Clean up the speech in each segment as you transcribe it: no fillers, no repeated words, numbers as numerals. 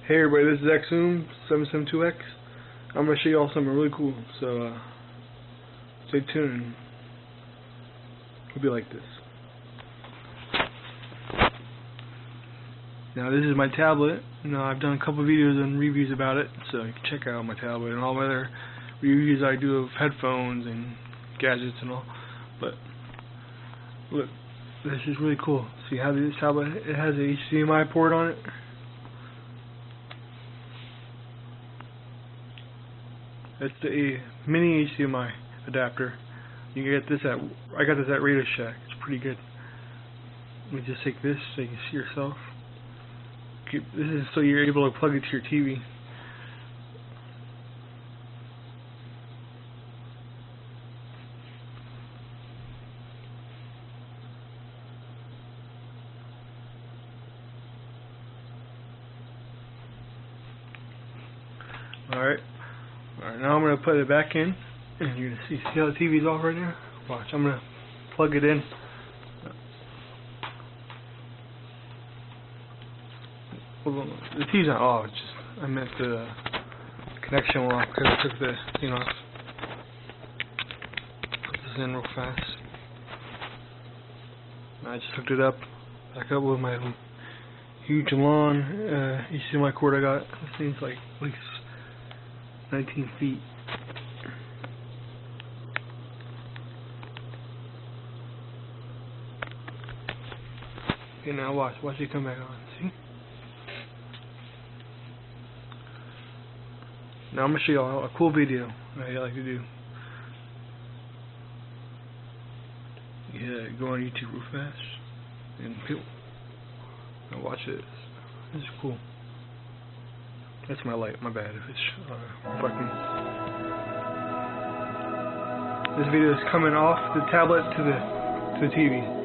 Hey everybody, this is XZoom772X. I'm going to show you all something really cool, so stay tuned. It'll be like this. Now this is my tablet. I've done a couple videos and reviews about it, so you can check out my tablet and all my other reviews I do of headphones and gadgets and all. But look, this is really cool. See how this tablet, it has a HDMI port on it. It's the mini HDMI adapter. You can get this I got this at Radio Shack. It's pretty good. Let me just take this so you can see yourself. This is so you're able to plug it to your TV. Alright, now I'm going to put it back in, and you're going to see how the TV's off right now? Watch, I'm going to plug it in. Well, the TV's not off, it's just, I meant the connection off because I took the thing off. Put this in real fast. I just hooked it up, back up with my huge long HDMI cord I got. This thing's like at least 19 feet. Okay, now watch it come back on, see? Now I'm going to show you a cool video that I like to do. Yeah, go on YouTube real fast and now watch this. This is cool. That's my light, my bad if it's fucking. This video is coming off the tablet to the TV.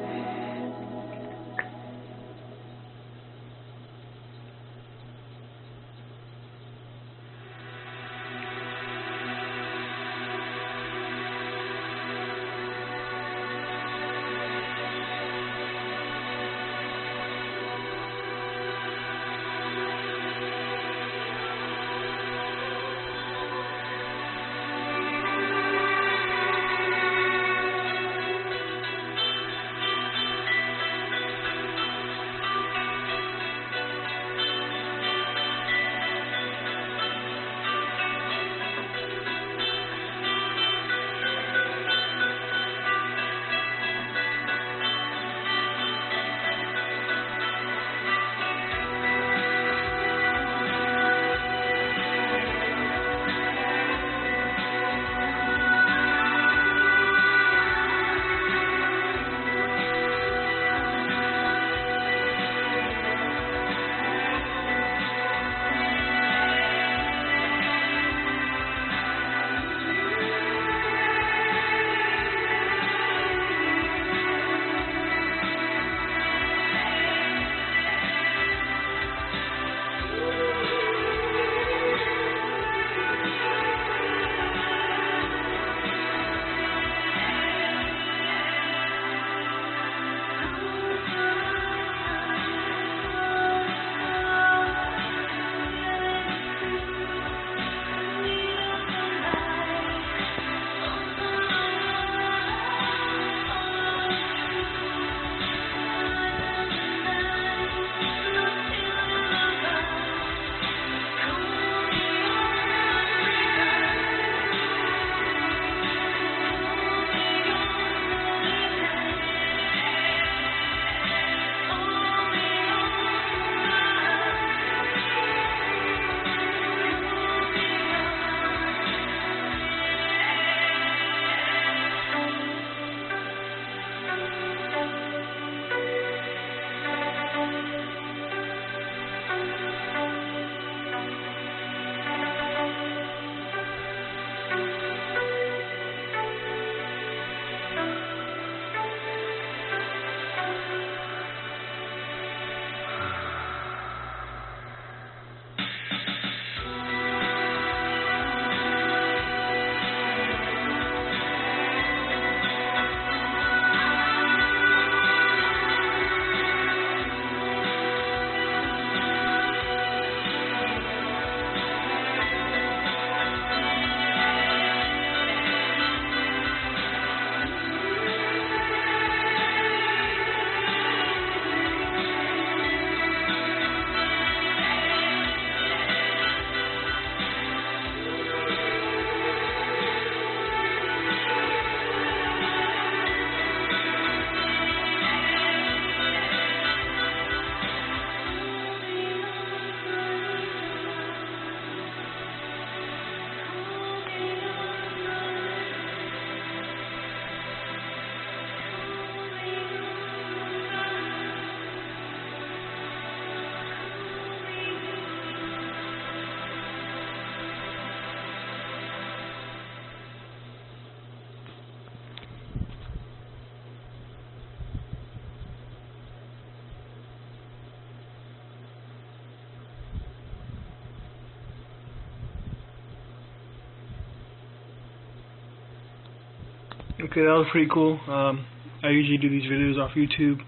Okay, that was pretty cool. I usually do these videos off YouTube.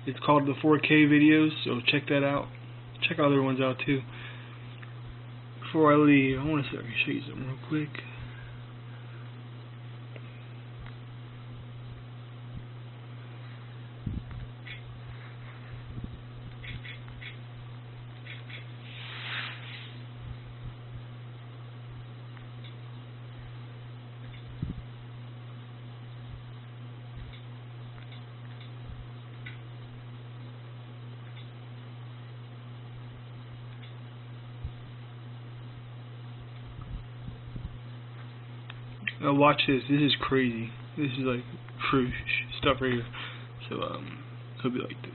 It's called the 4K videos, so check that out. Check other ones out too. Before I leave, I want to show you something real quick. Now watch this. This is crazy. This is like true stuff right here. So it'll be like this.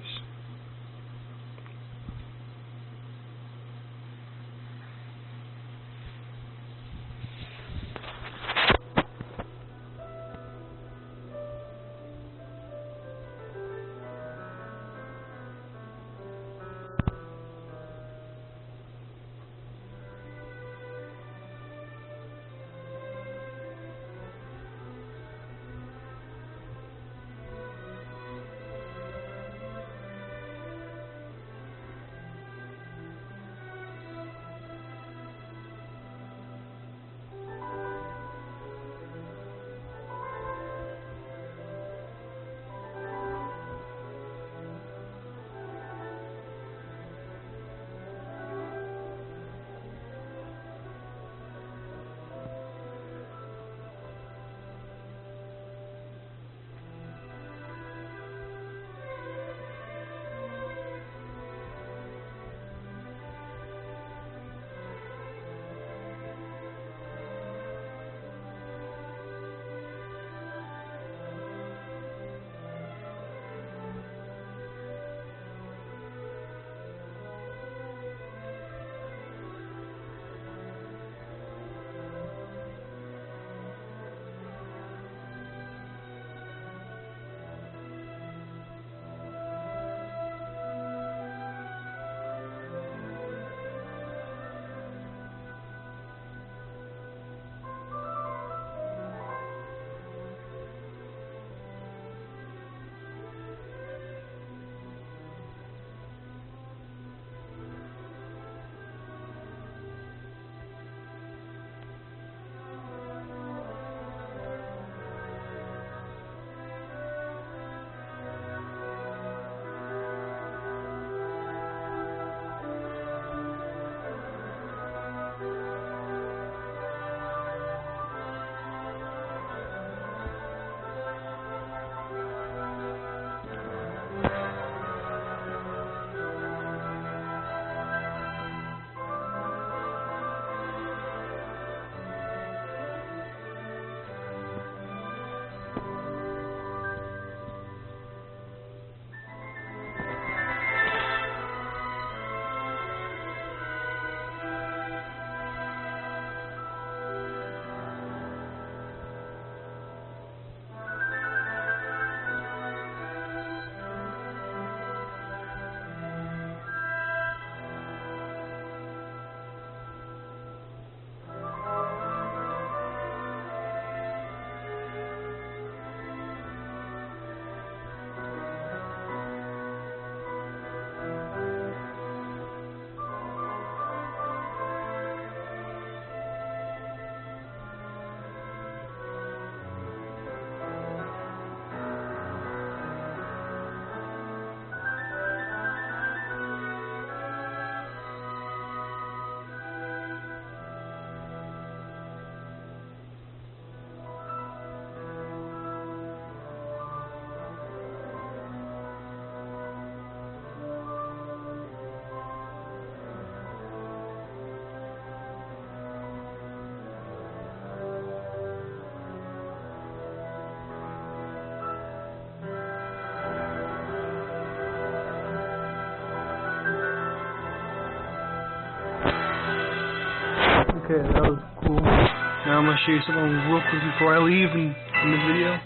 Okay, that was cool. Now I'm going to show you something real quick before I leave in this video.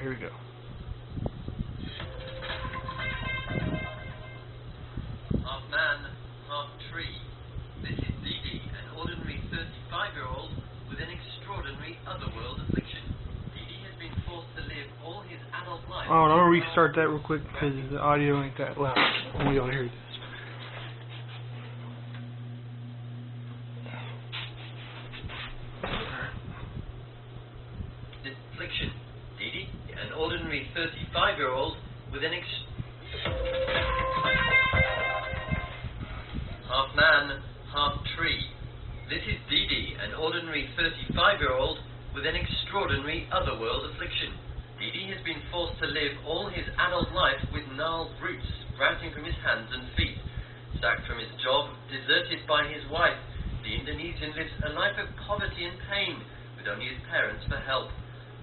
here we go. Half man, half tree. This is Dee, an ordinary 35-year-old with an extraordinary otherworld affliction. Dee has been forced to live all his adult life. Oh, and I'm gonna restart that real quick because the audio ain't that loud. Only y'all hear this. Affliction. Dee, an ordinary 35-year-old with an half man, half tree. This is Dee, an ordinary 35-year-old with an extraordinary otherworld affliction. Dee has been forced to live all his adult life with gnarled roots sprouting from his hands and feet. Sacked from his job, deserted by his wife, the Indonesian lives a life of poverty and pain, with only his parents for help.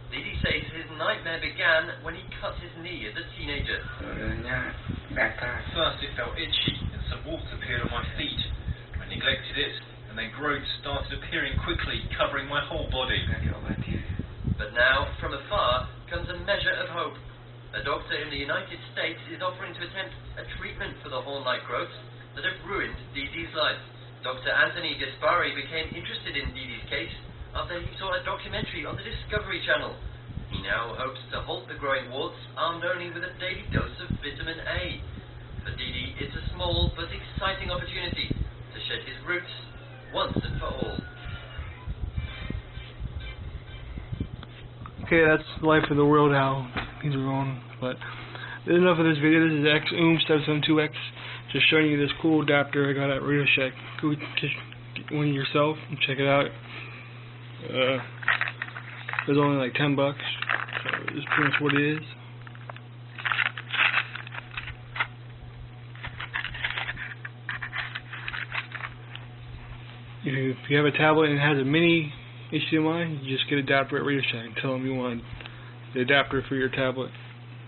Dee says his nightmare began when he cut his knee as a teenager. First it felt itchy and some warts appeared on my feet. I neglected it, and then growths started appearing quickly, covering my whole body. But now, from afar, comes a measure of hope. A doctor in the United States is offering to attempt a treatment for the horn-like growths that have ruined Dee's life. Dr. Anthony Gaspari became interested in Dee's case after he saw a documentary on the Discovery Channel. He now hopes to halt the growing warts, armed only with a daily dose of vitamin A. For Dee, it's a small but exciting opportunity to shed his roots once and for all. Okay, that's the life of the world, how things are going. But there's enough of this video. This is X772X, just showing you this cool adapter I got at Radio Shack. Go just get one yourself and check it out. It was only like $10, so it's pretty much what it is. If you have a tablet and it has a mini HDMI, you just get an adapter at Radio Shack and tell them you want the adapter for your tablet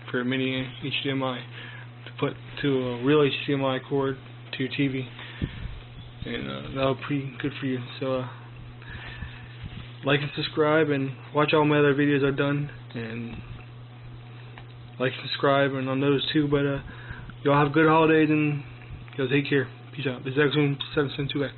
for a mini HDMI to put to a real HDMI cord to your TV, and that'll be pretty good for you. So like and subscribe, and watch all my other videos I've done, and like and subscribe and on those too. But y'all have good holidays, and y'all take care. Peace out. This is X772X.